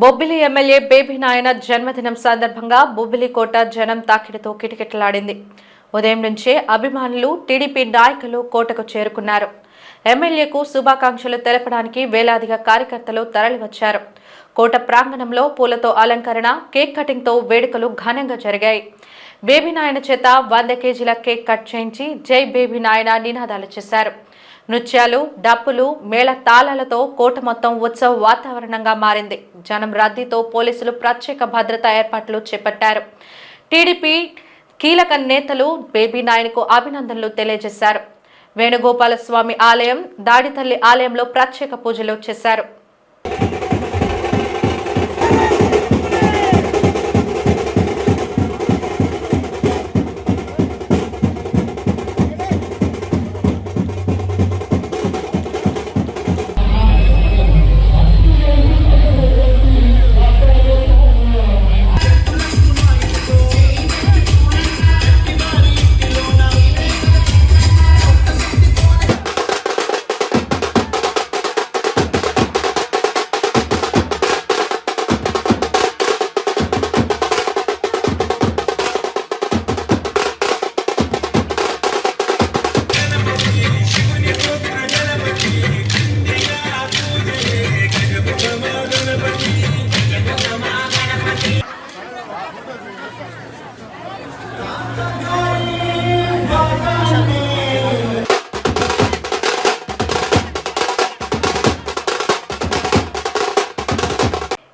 బొబ్బిలి ఎమ్మెల్యే బేబీ నాయన జన్మదినం సందర్భంగా బొబ్బిలి కోట జనం తాకిడితో కిటకిటలాడింది. ఉదయం నుంచే అభిమానులు, టీడీపీ నాయకులు కోటకు చేరుకున్నారు. ఎమ్మెల్యేకు శుభాకాంక్షలు తెలపడానికి వేలాదిగా కార్యకర్తలు తరలివచ్చారు. కోట ప్రాంగణంలో పూలతో అలంకరణ, కేక్ కటింగ్తో వేడుకలు ఘనంగా జరిగాయి. బేబీ నాయన చేత 100 కేజీల కేక్ కట్ చేయించి జై బేబీ నాయన నినాదాలు చేశారు. నృత్యాలు, డప్పులు, మేళ తాళాలతో కోట మొత్తం ఉత్సవ వాతావరణంగా మారింది. జనం రద్దీతో పోలీసులు ప్రత్యేక భద్రతా ఏర్పాట్లు చేపట్టారు. టీడీపీ కీలక నేతలు బేబీ నాయనకు అభినందనలు తెలియజేశారు. వేణుగోపాల స్వామి ఆలయం, దాడితల్లి ఆలయంలో ప్రత్యేక పూజలు చేశారు.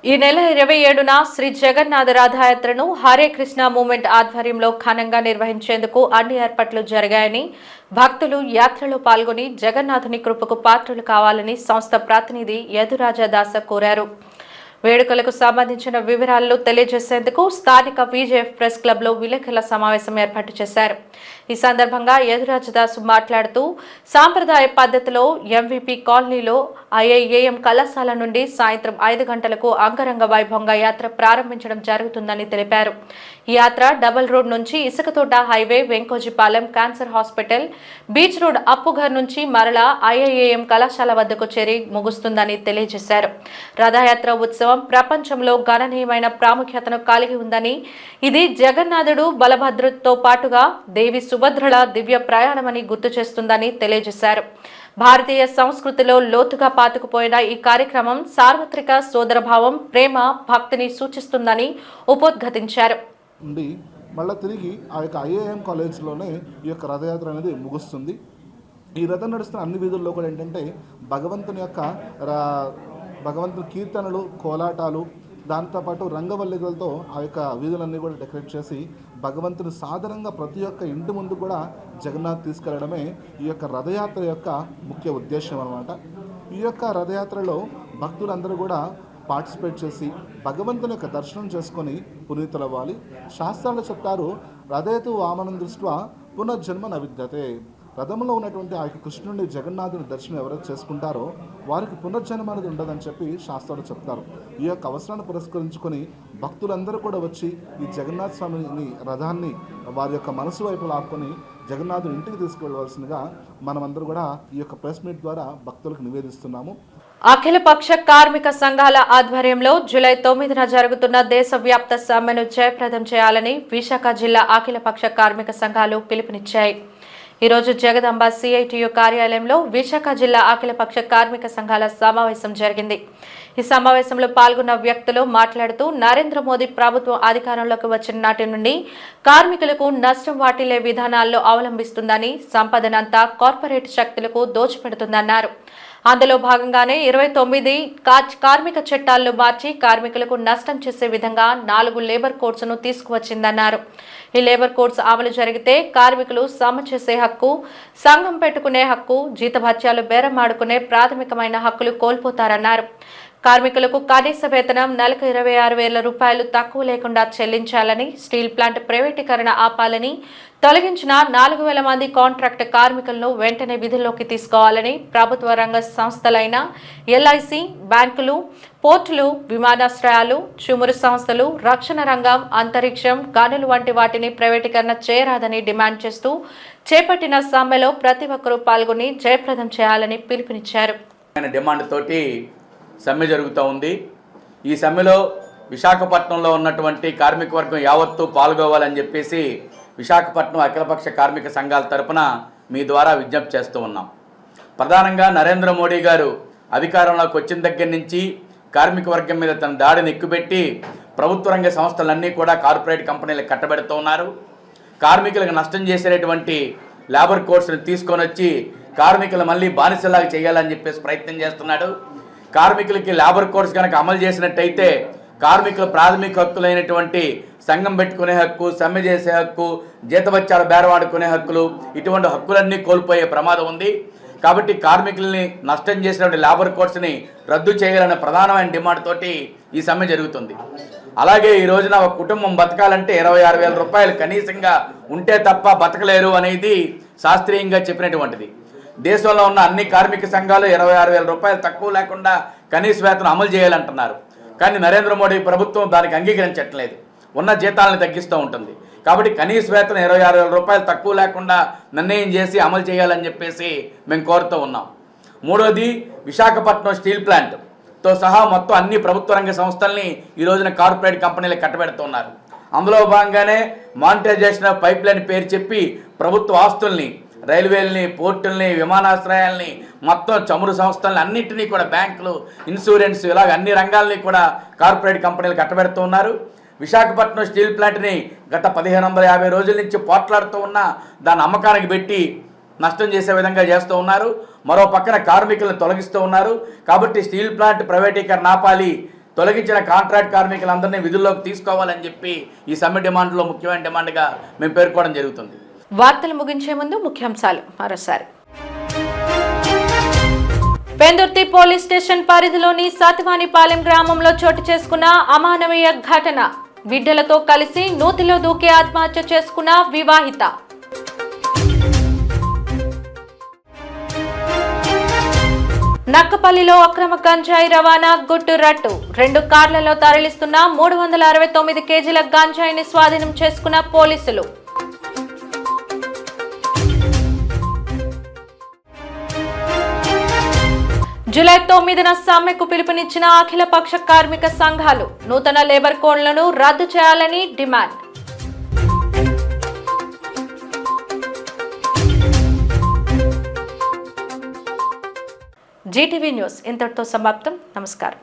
ఈ నెల 27న శ్రీ జగన్నాథ రథయాత్రను హరే కృష్ణ మూవ్మెంట్ ఆధ్వర్యంలో ఘనంగా నిర్వహించేందుకు అన్ని ఏర్పాట్లు జరిగాయని, భక్తులు యాత్రలో పాల్గొని జగన్నాథుని కృపకు పాత్రలు కావాలని సంస్థ ప్రతినిధి యదురాజా దాస కోరారు. వేడుకలకు సంబంధించిన వివరాలను తెలియజేసేందుకు స్థానిక విజేఎఫ్ ప్రెస్ క్లబ్లో విలేకరుల సమావేశం ఏర్పాటు చేశారు. ఈ సందర్భంగా యదురాజదాసు మాట్లాడుతూ సాంప్రదాయ పద్ధతిలో ఎంవీపీ కాలనీలో ఐఐఏఎం కళాశాల నుండి సాయంత్రం 5 గంటలకు అంగరంగ వైభవంగా యాత్ర ప్రారంభించడం జరుగుతుందని తెలిపారు. ఈ యాత్ర డబల్ రోడ్ నుంచి Isukathota highway, Venkojipalem, cancer hospital, beach road, Appughar నుంచి మరలా ఐఐఏఎం కళాశాల వద్దకు చేరి ముగుస్తుందని తెలియజేశారు. రథయాత్ర ఉత్సవం ప్రపంచంలో గణనీయమైన ప్రాముఖ్యతను కలిగి ఉందని, ఇది జగన్నాథుడు, బలభద్రుడితో పాటుగా దేవి సుభద్రల దివ్య ప్రయాణమని గుర్తు చేస్తుందని తెలియజేశారు. భారతీయ సంస్కృతిలో లోతుగా పాతుకుపోయిన ఈ కార్యక్రమం సార్వత్రిక సోదరభావం, ప్రేమ, భక్తిని సూచిస్తుందని ఉపోద్ఘాటించారు. మళ్ళీ తిరిగి ఆ యొక్క ఐఏఎం కాలేజ్లోనే ఈ యొక్క రథయాత్ర అనేది ముగుస్తుంది. ఈ రథం నడుస్తున్న అన్ని వీధుల్లో కూడా ఏంటంటే భగవంతుని కీర్తనలు, కోలాటాలు, దాంతోపాటు రంగవల్లికలతో ఆ యొక్క వీధులన్నీ కూడా డెకరేట్ చేసి భగవంతుని సాధారణంగా ప్రతి ఒక్క ఇంటి ముందు కూడా జగన్నాథ్ తీసుకెళ్లడమే ఈ యొక్క రథయాత్ర యొక్క ముఖ్య ఉద్దేశం అన్నమాట. ఈ యొక్క రథయాత్రలో భక్తులందరూ కూడా పార్టిసిపేట్ చేసి భగవంతుని యొక్క దర్శనం చేసుకొని పునీతులవ్వాలి. శాస్త్రాలు చెప్తారు, రథయతు వామనం దృష్ట్యా పునర్జన్మ న విద్యతే. రథంలో ఉన్నటువంటి ఆ యొక్క కృష్ణుడి జగన్నాథుని దర్శనం ఎవరైతే చేసుకుంటారో వారికి పునర్జన్మ అనేది ఉండదని చెప్పి శాస్త్రాలు చెప్తారు. ఈ యొక్క అవసరాన్ని పురస్కరించుకొని భక్తులందరూ కూడా వచ్చి ఈ జగన్నాథ స్వామిని రథాన్ని వారి యొక్క మనసు వైపు లాక్కొని జగన్నాథుని ఇంటికి తీసుకువెళ్ళవలసిందిగా మనమందరూ కూడా ఈ యొక్క ప్రెస్ మీట్ ద్వారా భక్తులకు నివేదిస్తున్నాము. అఖిలపక్ష కార్మిక సంఘాల ఆధ్వర్యంలో జూలై 9న జరుగుతున్న దేశవ్యాప్త సమ్మెను జయప్రదం చేయాలని విశాఖ జిల్లా అఖిలపక్ష కార్మిక సంఘాలు పిలుపునిచ్చాయి. ఈరోజు జగదాంబ సిఐటియు కార్యాలయంలో విశాఖ జిల్లా అఖిలపక్ష కార్మిక సంఘాల సమావేశం జరిగింది. ఈ సమావేశంలో పాల్గొన్న వ్యక్తులు మాట్లాడుతూ నరేంద్ర మోదీ ప్రభుత్వం అధికారంలోకి వచ్చిన నాటి నుండి కార్మికులకు నష్టం వాటిల్లే విధానాల్లో అవలంబిస్తుందని, సంపదనంతా కార్పొరేట్ శక్తులకు దోచిపెడుతుందన్నారు. అందులో భాగంగానే 29 కార్మిక చట్టాలను మార్చి కార్మికులకు నష్టం చేసే విధంగా 4 లేబర్ కోడ్స్ను తీసుకువచ్చిందన్నారు. ఈ లేబర్ కోడ్స్ అమలు జరిగితే కార్మికులు సమ్మె చేసే హక్కు, సంఘం పెట్టుకునే హక్కు, జీతభత్యాలు బేరమాడుకునే ప్రాథమికమైన హక్కులు కోల్పోతారన్నారు. కార్మికులకు కనీస వేతనం నెలకు 26,000 రూపాయలు తక్కువ లేకుండా చెల్లించాలని, స్టీల్ ప్లాంట్ ప్రైవేటీకరణ ఆపాలని, తొలగించిన 4,000 మంది కాంట్రాక్ట్ కార్మికులను వెంటనే విధుల్లోకి తీసుకోవాలని, ప్రభుత్వ రంగ సంస్థలైన ఎల్ఐసి, బ్యాంకులు, పోర్టులు, విమానాశ్రయాలు, చుమురు సంస్థలు, రక్షణ రంగం, అంతరిక్షం, గనులు వంటి వాటిని ప్రైవేటీకరణ చేయరాదని డిమాండ్ చేస్తూ చేపట్టిన సమ్మెలో ప్రతి ఒక్కరూ పాల్గొని జయప్రదం చేయాలని పిలుపునిచ్చారు. డిమాండ్ తోటి సమ్మె జరుగుతూ ఉంది. ఈ సమ్మెలో విశాఖపట్నంలో ఉన్నటువంటి కార్మిక వర్గం యావత్తు పాల్గొవాలని చెప్పేసి విశాఖపట్నం అఖిలపక్ష కార్మిక సంఘాల తరపున మీ ద్వారా విజ్ఞప్తి చేస్తూ ఉన్నాం. ప్రధానంగా నరేంద్ర మోడీ గారు అధికారంలోకి వచ్చిన దగ్గర నుంచి కార్మిక వర్గం మీద తన దాడిని ఎక్కుపెట్టి ప్రభుత్వ రంగ సంస్థలన్నీ కూడా కార్పొరేట్ కంపెనీలకు కట్టబెడుతూ ఉన్నారు. కార్మికులకు నష్టం చేసేటువంటి లేబర్ కోడ్స్ని తీసుకొని వచ్చి కార్మికులు మళ్ళీ బానిసలాగా చేయాలని చెప్పేసి ప్రయత్నం చేస్తున్నాడు. కార్మికులకి లేబర్ కోడ్స్ కనుక అమలు చేసినట్టయితే కార్మికుల ప్రాథమిక హక్కులైనటువంటి సంఘం పెట్టుకునే హక్కు, సమ్మె చేసే హక్కు, జీతభత్యాలు బేరవాడుకునే హక్కులు, ఇటువంటి హక్కులన్నీ కోల్పోయే ప్రమాదం ఉంది. కాబట్టి కార్మికుల్ని నష్టం చేసినటువంటి లేబర్ కోడ్స్ని రద్దు చేయాలనే ప్రధానమైన డిమాండ్ తోటి ఈ సమ్మె జరుగుతుంది. అలాగే ఈ రోజున ఒక కుటుంబం బతకాలంటే 26,000 రూపాయలు కనీసంగా ఉంటే తప్ప బతకలేరు అనేది శాస్త్రీయంగా చెప్పినటువంటిది. దేశంలో ఉన్న అన్ని కార్మిక సంఘాలు 26,000 రూపాయలు తక్కువ లేకుండా కనీస వేతనం అమలు చేయాలంటున్నారు. కానీ నరేంద్ర మోడీ ప్రభుత్వం దానికి అంగీకరించట్లేదు, ఉన్న జీతాలను తగ్గిస్తూ ఉంటుంది. కాబట్టి కనీస వేతనం 26,000 రూపాయలు తక్కువ లేకుండా నిర్ణయం చేసి అమలు చేయాలని చెప్పేసి మేము కోరుతూ ఉన్నాం. మూడోది, విశాఖపట్నం స్టీల్ ప్లాంట్తో సహా మొత్తం అన్ని ప్రభుత్వ రంగ సంస్థల్ని ఈ రోజున కార్పొరేట్ కంపెనీలకు కట్టబెడుతున్నారు. అందులో భాగంగానే మానిటైజేషన్ ఆఫ్ పైప్ లైన్ పేరు చెప్పి ప్రభుత్వ ఆస్తుల్ని, రైల్వేలని, పోర్టుల్ని, విమానాశ్రయాల్ని, మొత్తం చమురు సంస్థలని అన్నింటినీ కూడా, బ్యాంకులు, ఇన్సూరెన్స్, ఇలాగ అన్ని రంగాల్ని కూడా కార్పొరేట్ కంపెనీలు కట్టబెడుతూ ఉన్నారు. విశాఖపట్నం స్టీల్ ప్లాంట్ని గత 1550 రోజుల నుంచి పోట్లాడుతూ ఉన్నా దాన్ని అమ్మకానికి పెట్టి నష్టం చేసే విధంగా చేస్తూ ఉన్నారు. మరో పక్కన కార్మికులను తొలగిస్తూ ఉన్నారు. కాబట్టి స్టీల్ ప్లాంట్ ప్రైవేటీకరణ ఆపాలి, తొలగించిన కాంట్రాక్ట్ కార్మికులందరినీ విధుల్లోకి తీసుకోవాలని చెప్పి ఈ సమ్మె డిమాండ్లో ముఖ్యమైన డిమాండ్గా మేము పేర్కోవడం జరుగుతుంది. వార్తలు ముగించే ముందు ముఖ్యాంశాలు మరోసారి. పెందుర్తి పోలీస్ స్టేషన్ పరిధిలోని సత్వానిపాలెం గ్రామంలో చోటు చేసుకున్న అమానవీయ ఘటన. బిడ్డలతో కలిసి నూతిలో దూకి ఆత్మహత్య చేసుకున్న వివాహిత. నక్కపల్లిలో అక్రమ గంజాయి రవాణా గుట్టు రట్టు. 2 కార్లలో తరలిస్తున్న 369 కేజీల గంజాయిని స్వాధీనం చేసుకున్న పోలీసులు. జూలై 9న సమ్మెకు పిలుపునిచ్చిన అఖిలపక్ష కార్మిక సంఘాలు. నూతన లేబర్ కోడ్లను రద్దు చేయాలని డిమాండ్. జీటీవీ న్యూస్ ఇంతటితో సమాప్తం. నమస్కారం.